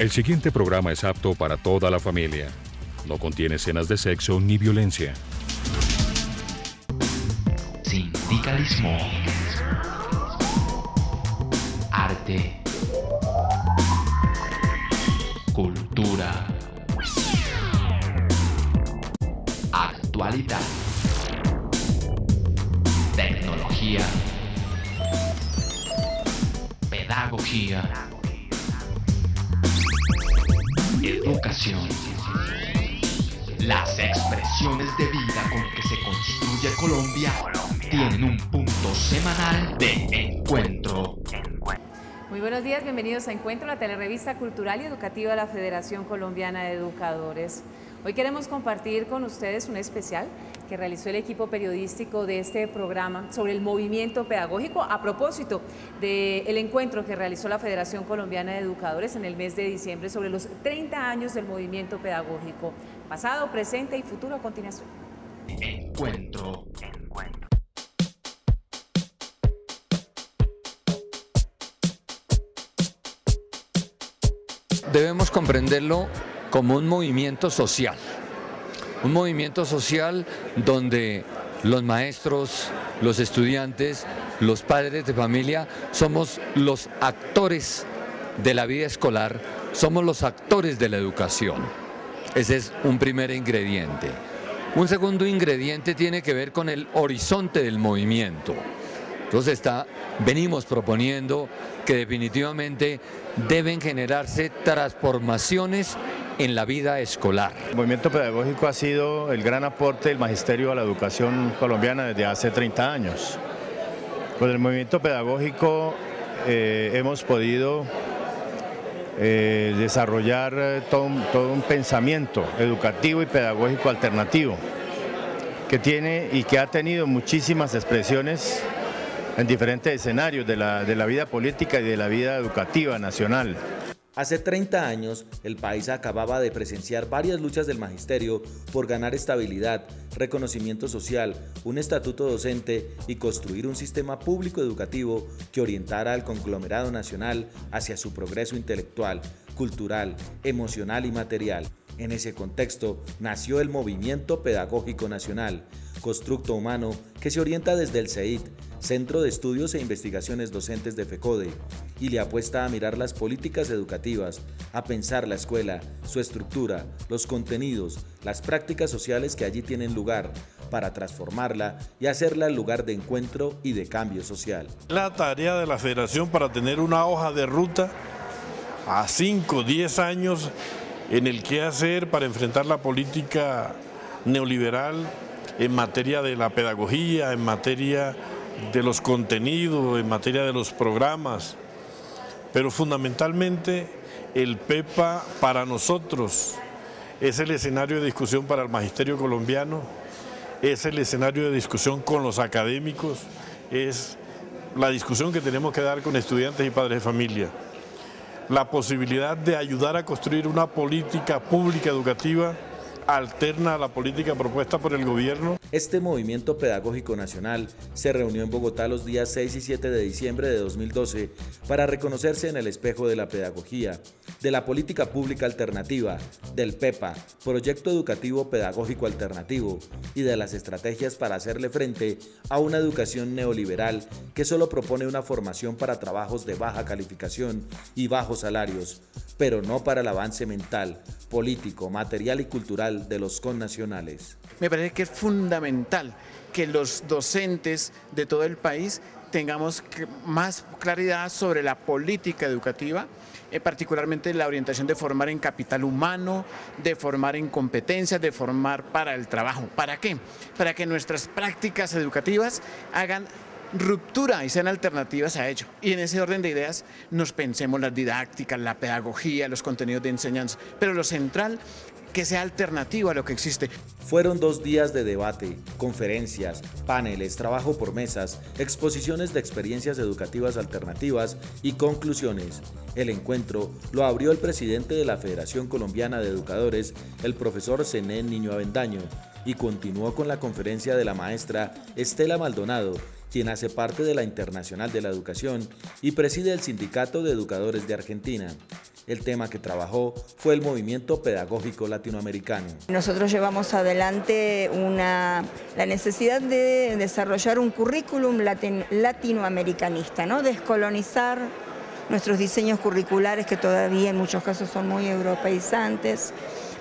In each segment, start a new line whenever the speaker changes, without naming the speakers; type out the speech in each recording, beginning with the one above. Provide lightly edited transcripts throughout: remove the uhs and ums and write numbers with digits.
El siguiente programa es apto para toda la familia. No contiene escenas de sexo ni violencia.
Sindicalismo. Arte. Cultura. Actualidad. Tecnología. Pedagogía. Educación. Las expresiones de vida con que se construye Colombia tienen un punto semanal de encuentro.
Muy buenos días, bienvenidos a Encuentro, la telerrevista cultural y educativa de la Federación Colombiana de Educadores. Hoy queremos compartir con ustedes un especial que realizó el equipo periodístico de este programa sobre el movimiento pedagógico a propósito del encuentro que realizó la Federación Colombiana de Educadores en el mes de diciembre sobre los 30 años del movimiento pedagógico, pasado, presente y futuro a continuación.
Encuentro.
Debemos comprenderlo como un movimiento social donde los maestros, los estudiantes, los padres de familia somos los actores de la vida escolar, somos los actores de la educación. Ese es un primer ingrediente. Un segundo ingrediente tiene que ver con el horizonte del movimiento. Entonces venimos proponiendo que definitivamente deben generarse transformaciones en la vida escolar.
El movimiento pedagógico ha sido el gran aporte del magisterio a la educación colombiana desde hace 30 años. Con el movimiento pedagógico hemos podido desarrollar todo un pensamiento educativo y pedagógico alternativo que tiene y que ha tenido muchísimas expresiones en diferentes escenarios de la vida política y de la vida educativa nacional.
Hace 30 años, el país acababa de presenciar varias luchas del magisterio por ganar estabilidad, reconocimiento social, un estatuto docente y construir un sistema público educativo que orientara al conglomerado nacional hacia su progreso intelectual, cultural, emocional y material. En ese contexto nació el Movimiento Pedagógico Nacional, constructo humano que se orienta desde el CEID, Centro de Estudios e Investigaciones Docentes de FECODE, y le apuesta a mirar las políticas educativas, a pensar la escuela, su estructura, los contenidos, las prácticas sociales que allí tienen lugar, para transformarla y hacerla el lugar de encuentro y de cambio social.
La tarea de la Federación para tener una hoja de ruta a 5, 10 años en el qué hacer para enfrentar la política neoliberal en materia de la pedagogía, en materia de los contenidos, en materia de los programas, pero fundamentalmente el PEPA para nosotros es el escenario de discusión para el magisterio colombiano, es el escenario de discusión con los académicos, es la discusión que tenemos que dar con estudiantes y padres de familia. La posibilidad de ayudar a construir una política pública educativa alterna a la política propuesta por el gobierno.
Este movimiento pedagógico nacional se reunió en Bogotá los días 6 y 7 de diciembre de 2012 para reconocerse en el espejo de la pedagogía, de la política pública alternativa, del PEPA, Proyecto Educativo Pedagógico Alternativo, y de las estrategias para hacerle frente a una educación neoliberal que solo propone una formación para trabajos de baja calificación y bajos salarios, pero no para el avance mental, político, material y cultural de los connacionales.
Me parece que es fundamental que los docentes de todo el país tengamos más claridad sobre la política educativa, particularmente la orientación de formar en capital humano, de formar en competencias, de formar para el trabajo. ¿Para qué? Para que nuestras prácticas educativas hagan ruptura y sean alternativas a ello. Y en ese orden de ideas nos pensemos las didácticas, la pedagogía, los contenidos de enseñanza, pero lo central, que sea alternativo a lo que existe.
Fueron 2 días de debate, conferencias, paneles, trabajo por mesas, exposiciones de experiencias educativas alternativas y conclusiones. El encuentro lo abrió el presidente de la Federación Colombiana de Educadores, el profesor Zenén Niño Avendaño, y continuó con la conferencia de la maestra Estela Maldonado, quien hace parte de la Internacional de la Educación y preside el Sindicato de Educadores de Argentina. El tema que trabajó fue el movimiento pedagógico latinoamericano.
Nosotros llevamos adelante la necesidad de desarrollar un currículum latinoamericanista, ¿no? Descolonizar nuestros diseños curriculares, que todavía en muchos casos son muy europeizantes,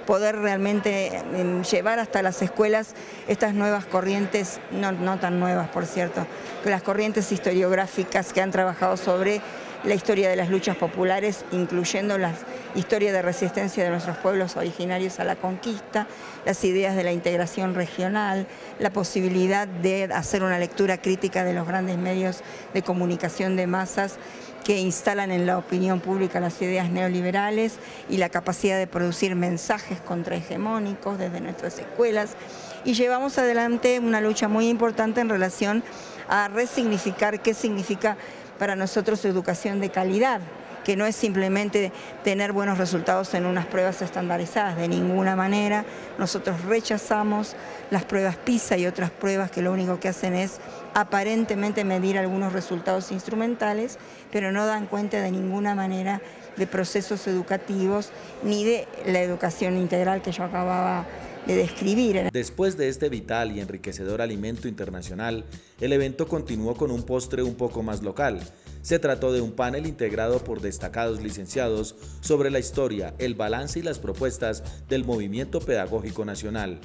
poder realmente llevar hasta las escuelas estas nuevas corrientes, no tan nuevas por cierto, las corrientes historiográficas que han trabajado sobre la historia de las luchas populares, incluyendo la historia de resistencia de nuestros pueblos originarios a la conquista, las ideas de la integración regional, la posibilidad de hacer una lectura crítica de los grandes medios de comunicación de masas que instalan en la opinión pública las ideas neoliberales y la capacidad de producir mensajes contrahegemónicos desde nuestras escuelas. Y llevamos adelante una lucha muy importante en relación a resignificar qué significa para nosotros educación de calidad, que no es simplemente tener buenos resultados en unas pruebas estandarizadas, de ninguna manera. Nosotros rechazamos las pruebas PISA y otras pruebas que lo único que hacen es aparentemente medir algunos resultados instrumentales, pero no dan cuenta de ninguna manera de procesos educativos ni de la educación integral que yo acababa de describir.
Después de este vital y enriquecedor alimento internacional, el evento continuó con un postre un poco más local. Se trató de un panel integrado por destacados licenciados sobre la historia, el balance y las propuestas del movimiento pedagógico nacional.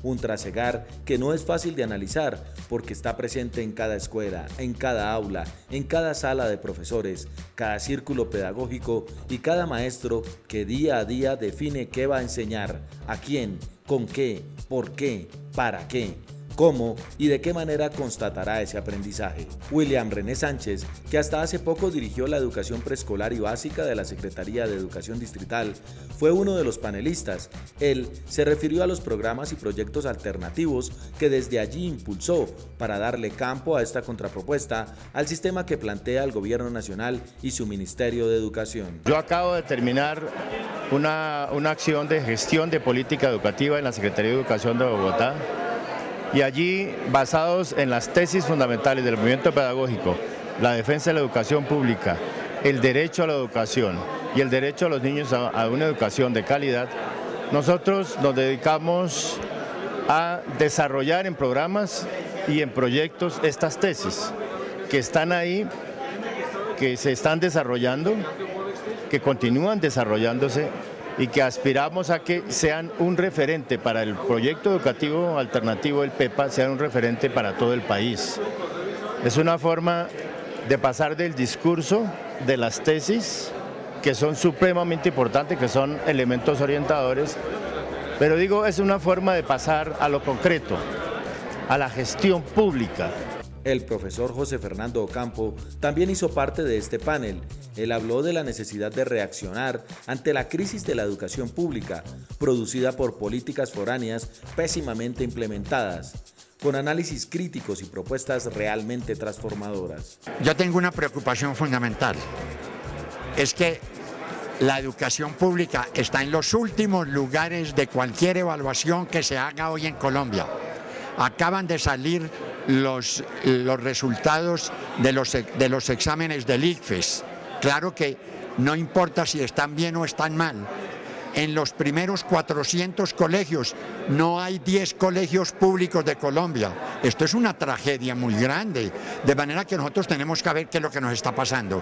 Un trasegar que no es fácil de analizar porque está presente en cada escuela, en cada aula, en cada sala de profesores, cada círculo pedagógico y cada maestro que día a día define qué va a enseñar, a quién, con qué, por qué, para qué, cómo y de qué manera constatará ese aprendizaje. William René Sánchez, que hasta hace poco dirigió la educación preescolar y básica de la Secretaría de Educación Distrital, fue uno de los panelistas. Él se refirió a los programas y proyectos alternativos que desde allí impulsó para darle campo a esta contrapropuesta al sistema que plantea el Gobierno Nacional y su Ministerio de Educación.
Yo acabo de terminar una acción de gestión de política educativa en la Secretaría de Educación de Bogotá, y allí, basados en las tesis fundamentales del movimiento pedagógico, la defensa de la educación pública, el derecho a la educación y el derecho a los niños a una educación de calidad, nosotros nos dedicamos a desarrollar en programas y en proyectos estas tesis que están ahí, que se están desarrollando, que continúan desarrollándose y que aspiramos a que sean un referente para el proyecto educativo alternativo del PEPA, sean un referente para todo el país. Es una forma de pasar del discurso, de las tesis, que son supremamente importantes, que son elementos orientadores, pero digo, es una forma de pasar a lo concreto, a la gestión pública.
El profesor José Fernando Ocampo también hizo parte de este panel. Él habló de la necesidad de reaccionar ante la crisis de la educación pública, producida por políticas foráneas pésimamente implementadas, con análisis críticos y propuestas realmente transformadoras.
Yo tengo una preocupación fundamental, es que la educación pública está en los últimos lugares de cualquier evaluación que se haga hoy en Colombia. Acaban de salir los resultados de los exámenes del ICFES. Claro que no importa si están bien o están mal. En los primeros 400 colegios no hay 10 colegios públicos de Colombia. Esto es una tragedia muy grande, de manera que nosotros tenemos que ver qué es lo que nos está pasando.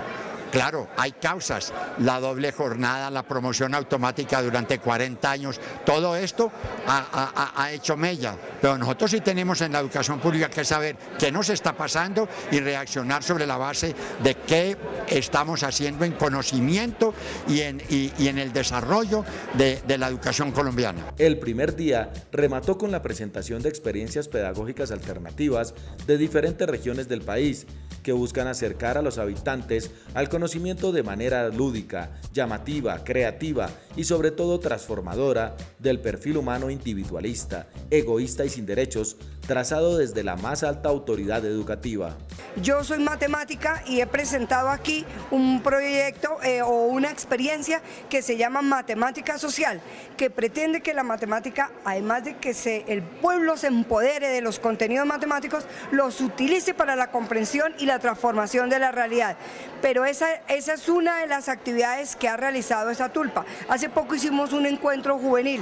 Claro, hay causas, la doble jornada, la promoción automática durante 40 años, todo esto ha hecho mella, pero nosotros sí tenemos en la educación pública que saber qué nos está pasando y reaccionar sobre la base de qué estamos haciendo en conocimiento y en el desarrollo de la educación colombiana.
El primer día remató con la presentación de experiencias pedagógicas alternativas de diferentes regiones del país que buscan acercar a los habitantes al conocimiento de manera lúdica, llamativa, creativa y sobre todo transformadora del perfil humano individualista, egoísta y sin derechos, trazado desde la más alta autoridad educativa.
Yo soy matemática y he presentado aquí un proyecto o una experiencia que se llama matemática social, que pretende que la matemática, además de que el pueblo se empodere de los contenidos matemáticos, los utilice para la comprensión y la transformación de la realidad. Pero esa es una de las actividades que ha realizado esta tulpa. Hace poco hicimos un encuentro juvenil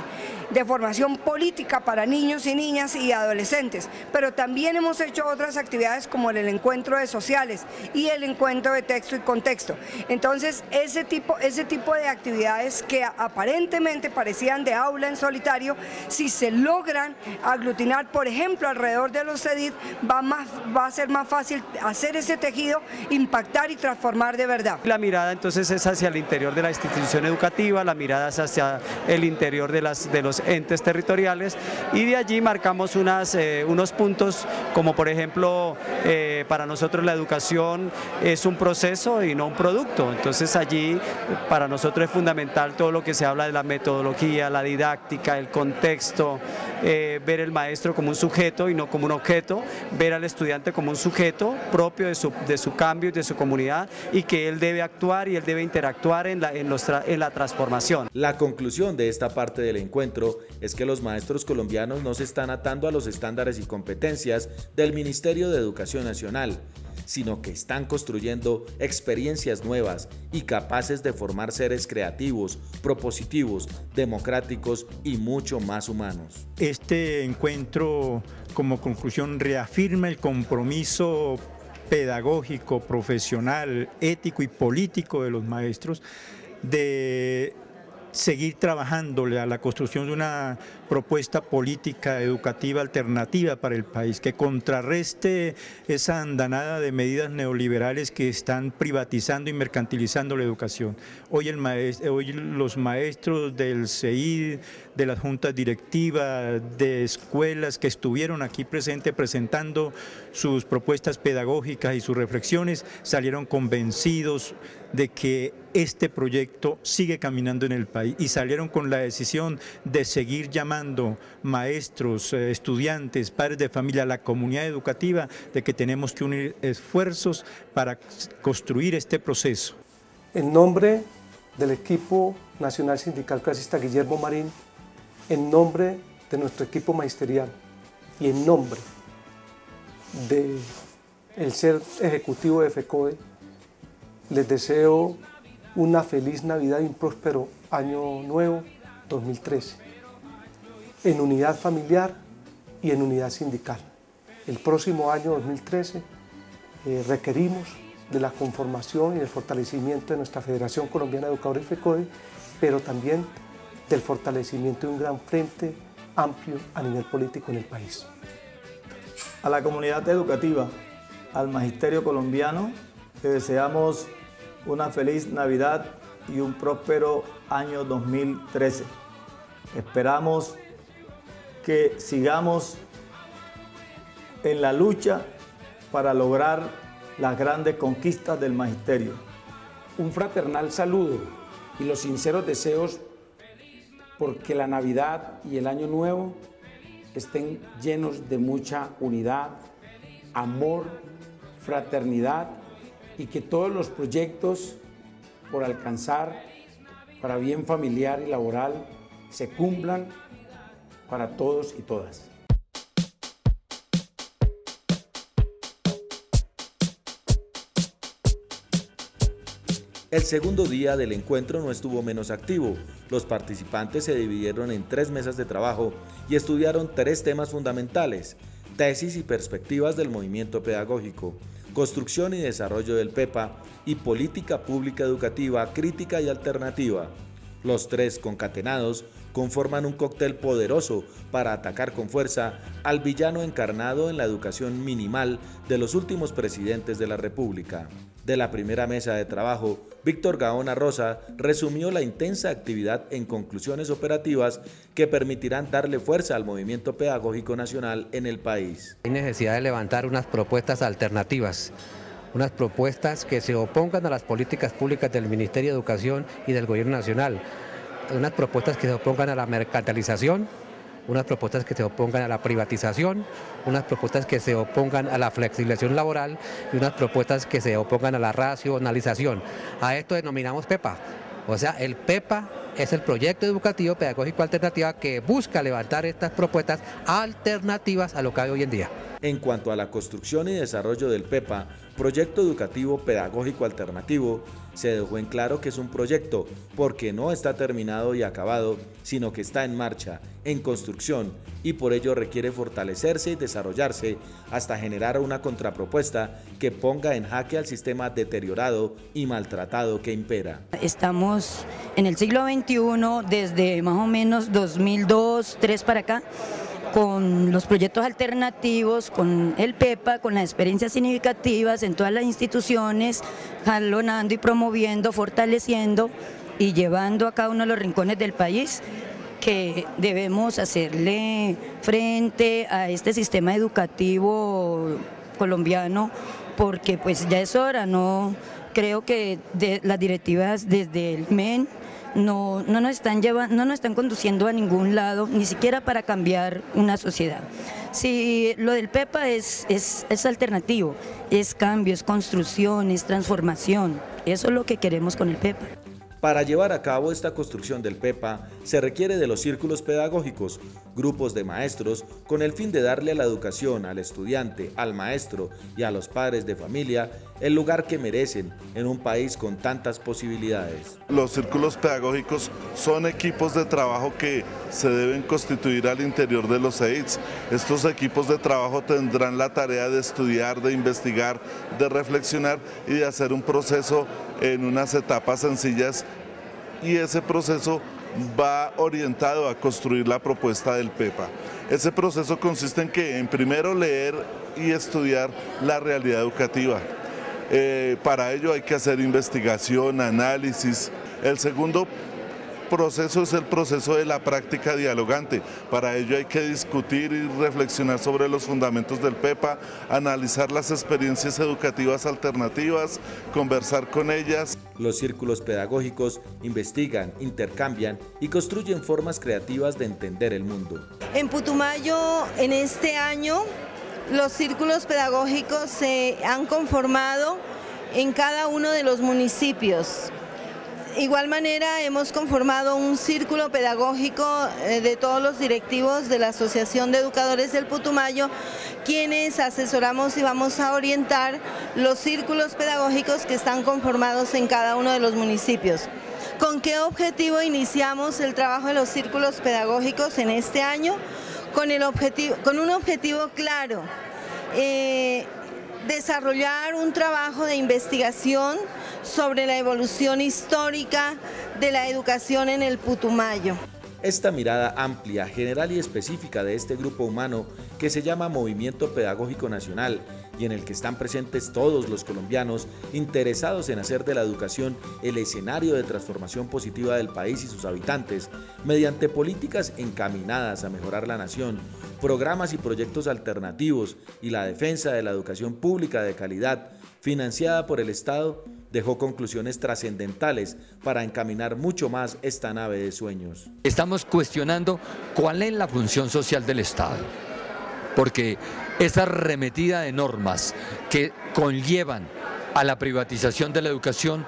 de formación política para niños y niñas y adolescentes, pero también hemos hecho otras actividades como el encuentro de sociales y el encuentro de texto y contexto. Entonces, ese tipo de actividades que aparentemente parecían de aula en solitario, si se logran aglutinar, por ejemplo, alrededor de los CEDID, va a ser más fácil hacer ese tejido, impactar y transformar de verdad.
La mirada entonces es hacia el interior de la institución educativa, la mirada es hacia el interior de los entes territoriales, y de allí marcamos unos puntos como por ejemplo para nosotros la educación es un proceso y no un producto. Entonces allí para nosotros es fundamental todo lo que se habla de la metodología, la didáctica, el contexto, ver el maestro como un sujeto y no como un objeto, ver al estudiante como un sujeto propio de su cambio y de su comunidad, y que él debe actuar y él debe interactuar en la transformación.
La conclusión de esta parte del encuentro es que los maestros colombianos no se están atando a los estándares y competencias del Ministerio de Educación Nacional, sino que están construyendo experiencias nuevas y capaces de formar seres creativos, propositivos, democráticos y mucho más humanos.
Este encuentro, como conclusión, reafirma el compromiso pedagógico, profesional, ético y político de los maestros de seguir trabajándole a la construcción de una propuesta política educativa alternativa para el país, que contrarreste esa andanada de medidas neoliberales que están privatizando y mercantilizando la educación. Hoy los maestros del CEID, de las juntas directivas, de escuelas que estuvieron aquí presentes presentando sus propuestas pedagógicas y sus reflexiones, salieron convencidos de que este proyecto sigue caminando en el país y salieron con la decisión de seguir llamando maestros, estudiantes, padres de familia, a la comunidad educativa, de que tenemos que unir esfuerzos para construir este proceso.
En nombre del equipo nacional sindical clasista Guillermo Marín, en nombre de nuestro equipo magisterial y en nombre del ser ejecutivo de FECODE, les deseo una feliz Navidad y un próspero año nuevo 2013, en unidad familiar y en unidad sindical. El próximo año 2013 requerimos de la conformación y el fortalecimiento de nuestra Federación Colombiana de Educadores FECODE, pero también del fortalecimiento de un gran frente amplio a nivel político en el país.
A la comunidad educativa, al magisterio colombiano, le deseamos una feliz Navidad y un próspero año 2013. Esperamos que sigamos en la lucha para lograr las grandes conquistas del magisterio.
Un fraternal saludo y los sinceros deseos porque la Navidad y el Año Nuevo estén llenos de mucha unidad, amor, fraternidad, y que todos los proyectos por alcanzar para bien familiar y laboral se cumplan para todos y todas.
El segundo día del encuentro no estuvo menos activo. Los participantes se dividieron en 3 mesas de trabajo y estudiaron 3 temas fundamentales: tesis y perspectivas del movimiento pedagógico, construcción y desarrollo del PEPA y política pública educativa crítica y alternativa. Los 3 concatenados conforman un cóctel poderoso para atacar con fuerza al villano encarnado en la educación minimal de los últimos presidentes de la República. De la primera mesa de trabajo, Víctor Gaona Rosa resumió la intensa actividad en conclusiones operativas que permitirán darle fuerza al movimiento pedagógico nacional en el país.
Hay necesidad de levantar unas propuestas alternativas, unas propuestas que se opongan a las políticas públicas del Ministerio de Educación y del Gobierno Nacional, unas propuestas que se opongan a la mercantilización, unas propuestas que se opongan a la privatización, unas propuestas que se opongan a la flexibilización laboral y unas propuestas que se opongan a la racionalización. A esto denominamos PEPA. O sea, el PEPA es el proyecto educativo pedagógico alternativa que busca levantar estas propuestas alternativas a lo que hay hoy en día.
En cuanto a la construcción y desarrollo del PEPA, Proyecto Educativo Pedagógico Alternativo, se dejó en claro que es un proyecto porque no está terminado y acabado, sino que está en marcha, en construcción, y por ello requiere fortalecerse y desarrollarse hasta generar una contrapropuesta que ponga en jaque al sistema deteriorado y maltratado que impera.
Estamos en el siglo XXI, desde más o menos 2002, 2003 para acá, con los proyectos alternativos, con el PEPA, con las experiencias significativas en todas las instituciones, jalonando y promoviendo, fortaleciendo y llevando a cada uno de los rincones del país que debemos hacerle frente a este sistema educativo colombiano, porque pues ya es hora, no creo que las directivas desde el MEN no nos están conduciendo a ningún lado, ni siquiera para cambiar una sociedad. Si lo del PEPA es alternativo, es cambio, es construcción, es transformación, eso es lo que queremos con el PEPA.
Para llevar a cabo esta construcción del PEPA se requiere de los círculos pedagógicos, grupos de maestros, con el fin de darle a la educación, al estudiante, al maestro y a los padres de familia el lugar que merecen en un país con tantas posibilidades.
Los círculos pedagógicos son equipos de trabajo que se deben constituir al interior de los CEITS. Estos equipos de trabajo tendrán la tarea de estudiar, de investigar, de reflexionar y de hacer un proceso en unas etapas sencillas, y ese proceso va orientado a construir la propuesta del PEPA. Ese proceso consiste en que, en primero, leer y estudiar la realidad educativa. Para ello hay que hacer investigación, análisis. El segundo proceso es el proceso de la práctica dialogante. Para ello hay que discutir y reflexionar sobre los fundamentos del PEPA, analizar las experiencias educativas alternativas, conversar con ellas.
Los círculos pedagógicos investigan, intercambian y construyen formas creativas de entender el mundo.
En Putumayo, en este año, los círculos pedagógicos se han conformado en cada uno de los municipios. De igual manera hemos conformado un círculo pedagógico de todos los directivos de la Asociación de Educadores del Putumayo, quienes asesoramos y vamos a orientar los círculos pedagógicos que están conformados en cada uno de los municipios. ¿Con qué objetivo iniciamos el trabajo de los círculos pedagógicos en este año? Con un objetivo claro, desarrollar un trabajo de investigación sobre la evolución histórica de la educación en el Putumayo.
Esta mirada amplia, general y específica de este grupo humano que se llama Movimiento Pedagógico Nacional y en el que están presentes todos los colombianos interesados en hacer de la educación el escenario de transformación positiva del país y sus habitantes, mediante políticas encaminadas a mejorar la nación, programas y proyectos alternativos y la defensa de la educación pública de calidad, financiada por el Estado, dejó conclusiones trascendentales para encaminar mucho más esta nave de sueños.
Estamos cuestionando cuál es la función social del Estado, porque esa arremetida de normas que conllevan a la privatización de la educación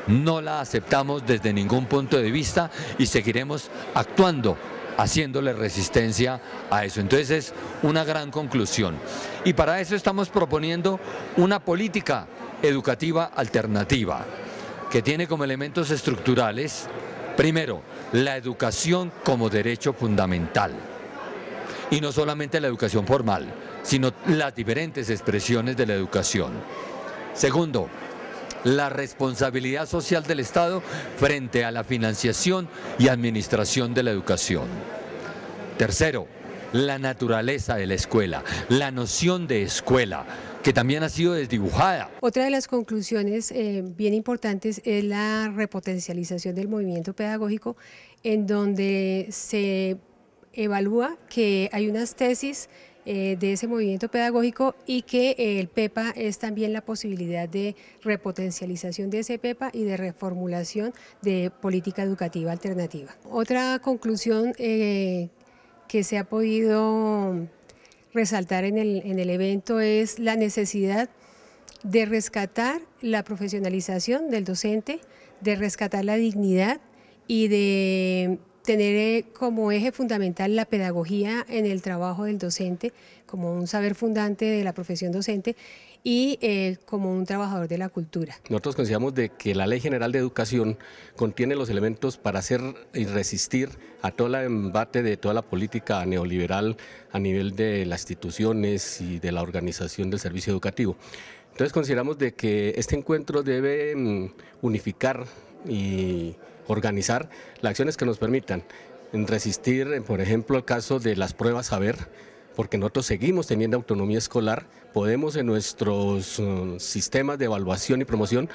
no la aceptamos desde ningún punto de vista y seguiremos actuando, haciéndole resistencia a eso. Entonces es una gran conclusión. Y para eso estamos proponiendo una política educativa alternativa que tiene como elementos estructurales, primero, la educación como derecho fundamental. Y no solamente la educación formal, sino las diferentes expresiones de la educación. Segundo, la responsabilidad social del Estado frente a la financiación y administración de la educación. Tercero, la naturaleza de la escuela, la noción de escuela, que también ha sido desdibujada.
Otra de las conclusiones bien importantes es la repotencialización del movimiento pedagógico, en donde se evalúa que hay unas tesis de ese movimiento pedagógico y que el PEPA es también la posibilidad de repotencialización de ese PEPA y de reformulación de política educativa alternativa. Otra conclusión que se ha podido resaltar en el evento es la necesidad de rescatar la profesionalización del docente, de rescatar la dignidad y de tener como eje fundamental la pedagogía en el trabajo del docente, como un saber fundante de la profesión docente y como un trabajador de la cultura.
Nosotros consideramos de que la Ley General de Educación contiene los elementos para hacer y resistir a todo el embate de toda la política neoliberal a nivel de las instituciones y de la organización del servicio educativo. Entonces consideramos de que este encuentro debe unificar y organizar las acciones que nos permitan resistir, por ejemplo, el caso de las pruebas saber, porque nosotros seguimos teniendo autonomía escolar, podemos en nuestros sistemas de evaluación y promoción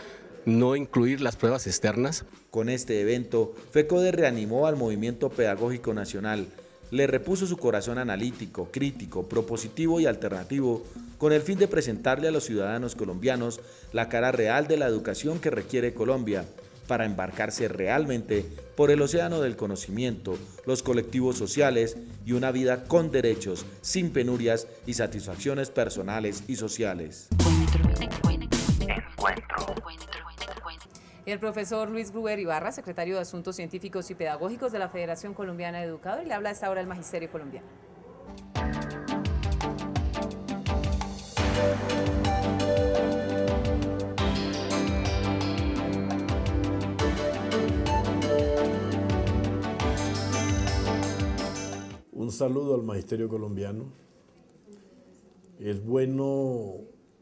no incluir las pruebas externas.
Con este evento, FECODE reanimó al movimiento pedagógico nacional, le repuso su corazón analítico, crítico, propositivo y alternativo, con el fin de presentarle a los ciudadanos colombianos la cara real de la educación que requiere Colombia, para embarcarse realmente por el océano del conocimiento, los colectivos sociales y una vida con derechos, sin penurias y satisfacciones personales y sociales.
El profesor Luis Gruber Ibarra, secretario de Asuntos Científicos y Pedagógicos de la Federación Colombiana de Educadores, le habla a esta hora del Magisterio Colombiano.
Un saludo al Magisterio Colombiano. Es bueno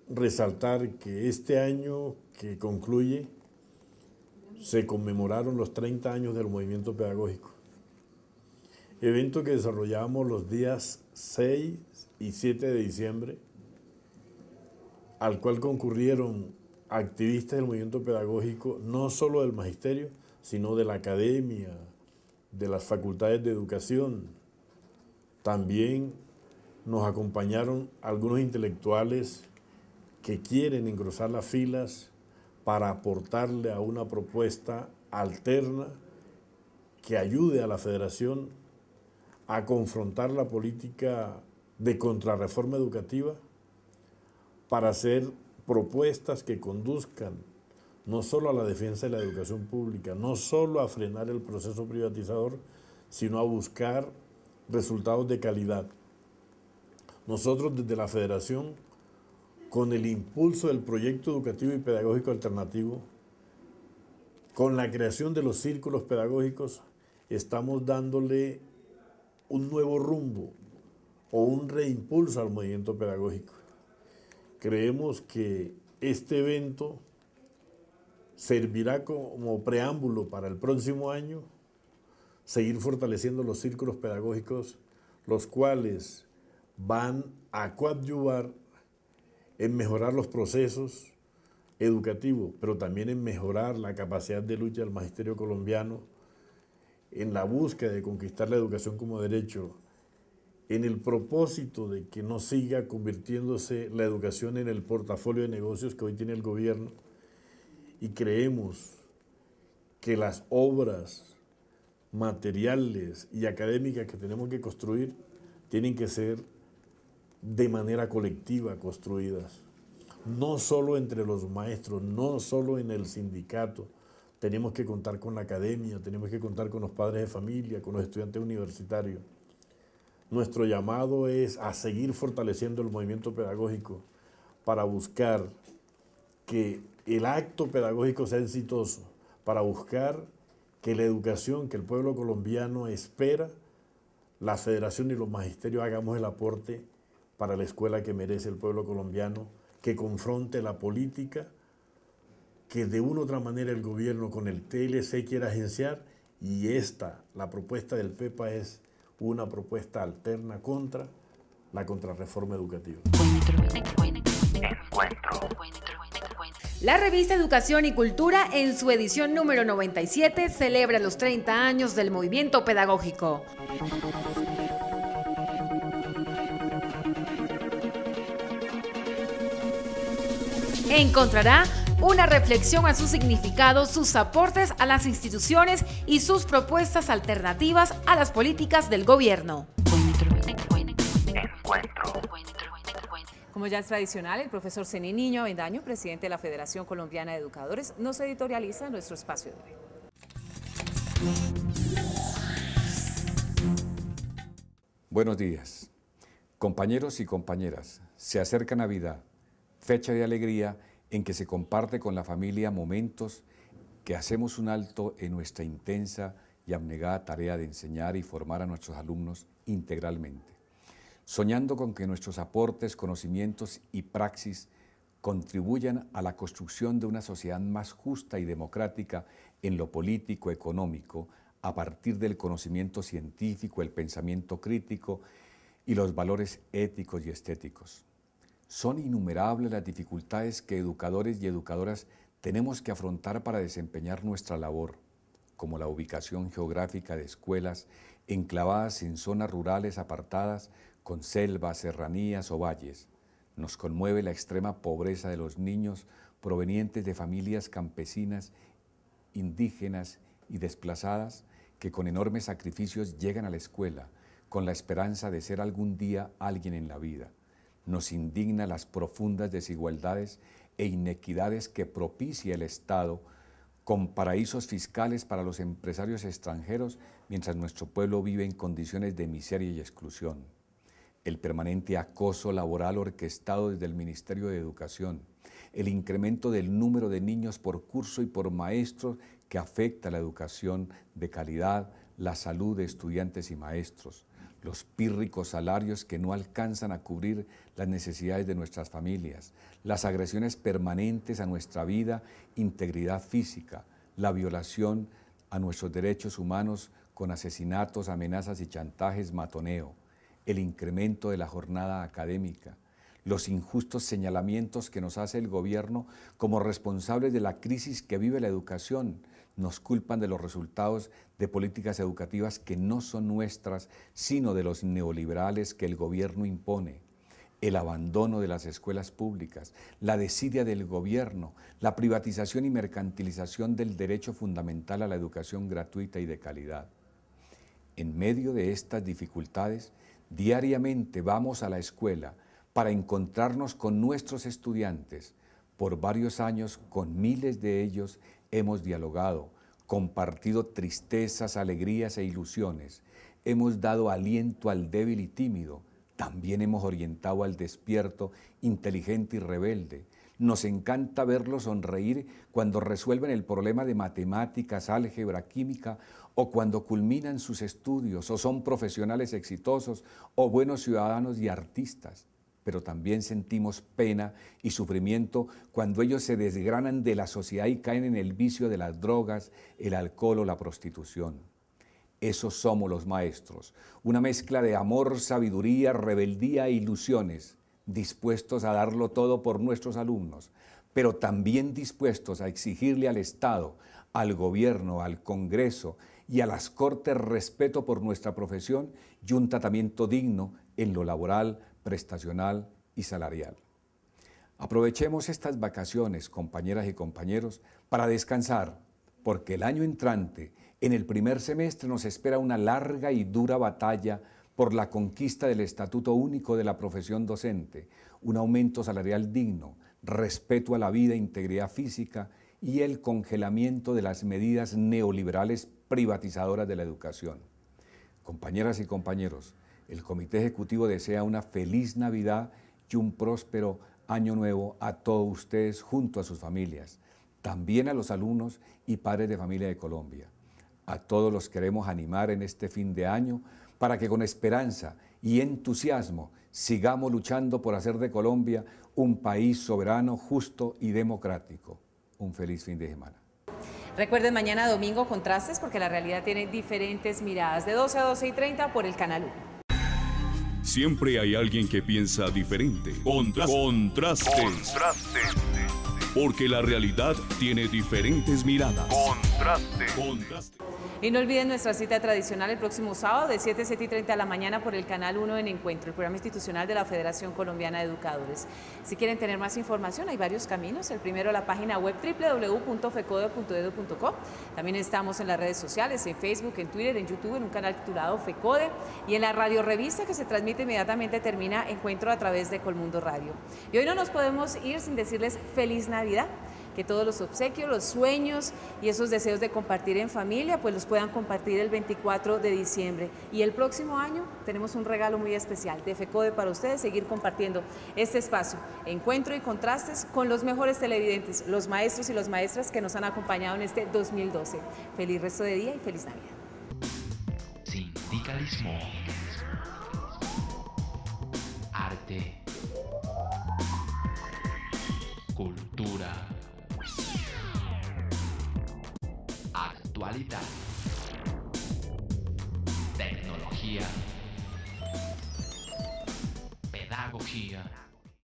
resaltar que este año que concluye se conmemoraron los 30 años del movimiento pedagógico. Evento que desarrollamos los días 6 y 7 de diciembre, al cual concurrieron activistas del movimiento pedagógico, no solo del magisterio, sino de la academia, de las facultades de educación. También nos acompañaron algunos intelectuales que quieren engrosar las filas para aportarle a una propuesta alterna que ayude a la Federación a confrontar la política de contrarreforma educativa para hacer propuestas que conduzcan no solo a la defensa de la educación pública, no solo a frenar el proceso privatizador, sino a buscar resultados de calidad. Nosotros desde la Federación, con el impulso del proyecto educativo y pedagógico alternativo, con la creación de los círculos pedagógicos, estamos dándole un nuevo rumbo o un reimpulso al movimiento pedagógico. Creemos que este evento servirá como preámbulo para el próximo año, seguir fortaleciendo los círculos pedagógicos, los cuales van a coadyuvar en mejorar los procesos educativos, pero también en mejorar la capacidad de lucha del magisterio colombiano, en la búsqueda de conquistar la educación como derecho, en el propósito de que no siga convirtiéndose la educación en el portafolio de negocios que hoy tiene el gobierno, y creemos que las obras materiales y académicas que tenemos que construir tienen que ser de manera colectiva construidas, no solo entre los maestros, no solo en el sindicato. Tenemos que contar con la academia, tenemos que contar con los padres de familia, con los estudiantes universitarios. Nuestro llamado es a seguir fortaleciendo el movimiento pedagógico para buscar que el acto pedagógico sea exitoso, para buscar que la educación que el pueblo colombiano espera, la Federación y los magisterios hagamos el aporte para la escuela que merece el pueblo colombiano, que confronte la política que de una u otra manera el gobierno con el TLC quiere agenciar, y la propuesta del PEPA es una propuesta alterna contra la contrarreforma educativa.
La revista Educación y Cultura, en su edición número 97, celebra los 30 años del movimiento pedagógico. Encontrará una reflexión a su significado, sus aportes a las instituciones y sus propuestas alternativas a las políticas del gobierno.
Como ya es tradicional, el profesor Zenin Niño Avendaño, presidente de la Federación Colombiana de Educadores, nos editorializa nuestro espacio de hoy.
Buenos días. Compañeros y compañeras, se acerca Navidad, fecha de alegría en que se comparte con la familia momentos que hacemos un alto en nuestra intensa y abnegada tarea de enseñar y formar a nuestros alumnos integralmente, soñando con que nuestros aportes, conocimientos y praxis contribuyan a la construcción de una sociedad más justa y democrática en lo político, económico, a partir del conocimiento científico, el pensamiento crítico y los valores éticos y estéticos. Son innumerables las dificultades que educadores y educadoras tenemos que afrontar para desempeñar nuestra labor, como la ubicación geográfica de escuelas enclavadas en zonas rurales apartadas con selvas, serranías o valles. Nos conmueve la extrema pobreza de los niños provenientes de familias campesinas, indígenas y desplazadas que con enormes sacrificios llegan a la escuela con la esperanza de ser algún día alguien en la vida. Nos indigna las profundas desigualdades e inequidades que propicia el Estado con paraísos fiscales para los empresarios extranjeros mientras nuestro pueblo vive en condiciones de miseria y exclusión. El permanente acoso laboral orquestado desde el Ministerio de Educación, el incremento del número de niños por curso y por maestros que afecta la educación de calidad, la salud de estudiantes y maestros, los pírricos salarios que no alcanzan a cubrir las necesidades de nuestras familias, las agresiones permanentes a nuestra vida, integridad física, la violación a nuestros derechos humanos con asesinatos, amenazas y chantajes, matoneo, el incremento de la jornada académica, los injustos señalamientos que nos hace el gobierno como responsables de la crisis que vive la educación, nos culpan de los resultados de políticas educativas que no son nuestras, sino de los neoliberales que el gobierno impone, el abandono de las escuelas públicas, la desidia del gobierno, la privatización y mercantilización del derecho fundamental a la educación gratuita y de calidad. En medio de estas dificultades, diariamente vamos a la escuela para encontrarnos con nuestros estudiantes. Por varios años, con miles de ellos, hemos dialogado, compartido tristezas, alegrías e ilusiones. Hemos dado aliento al débil y tímido. También hemos orientado al despierto, inteligente y rebelde. Nos encanta verlos sonreír cuando resuelven el problema de matemáticas, álgebra, química, o cuando culminan sus estudios, o son profesionales exitosos, o buenos ciudadanos y artistas. Pero también sentimos pena y sufrimiento cuando ellos se desgranan de la sociedad y caen en el vicio de las drogas, el alcohol o la prostitución. Esos somos los maestros, una mezcla de amor, sabiduría, rebeldía e ilusiones, dispuestos a darlo todo por nuestros alumnos, pero también dispuestos a exigirle al Estado, al gobierno, al Congreso y a las Cortes respeto por nuestra profesión y un tratamiento digno en lo laboral, prestacional y salarial. Aprovechemos estas vacaciones, compañeras y compañeros, para descansar, porque el año entrante, en el primer semestre, nos espera una larga y dura batalla por la conquista del Estatuto Único de la Profesión Docente, un aumento salarial digno, respeto a la vida e integridad física y el congelamiento de las medidas neoliberales privatizadoras de la educación. Compañeras y compañeros, el Comité Ejecutivo desea una feliz Navidad y un próspero Año Nuevo a todos ustedes junto a sus familias, también a los alumnos y padres de familia de Colombia. A todos los queremos animar en este fin de año para que con esperanza y entusiasmo sigamos luchando por hacer de Colombia un país soberano, justo y democrático. Un feliz fin de semana.
Recuerden, mañana domingo Contrastes, porque la realidad tiene diferentes miradas, de 12 a 12:30 por el Canal 1.
Siempre hay alguien que piensa diferente. Contrastes. Porque la realidad tiene diferentes miradas. Contrastes.
Y no olviden nuestra cita tradicional el próximo sábado de 7 a 7:30 de la mañana por el Canal 1 en Encuentro, el programa institucional de la Federación Colombiana de Educadores. Si quieren tener más información, hay varios caminos. El primero, la página web www.fecode.edu.co. También estamos en las redes sociales, en Facebook, en Twitter, en YouTube, en un canal titulado FECODE, y en la radio revista que se transmite inmediatamente termina Encuentro a través de Colmundo Radio. Y hoy no nos podemos ir sin decirles feliz Navidad. Que todos los obsequios, los sueños y esos deseos de compartir en familia, pues los puedan compartir el 24 de diciembre. Y el próximo año tenemos un regalo muy especial de FECODE para ustedes, seguir compartiendo este espacio, Encuentro y Contrastes, con los mejores televidentes, los maestros y las maestras que nos han acompañado en este 2012. Feliz resto de día y feliz Navidad.
Sindicalismo. Arte. Cultura. Actualidad, tecnología, pedagogía.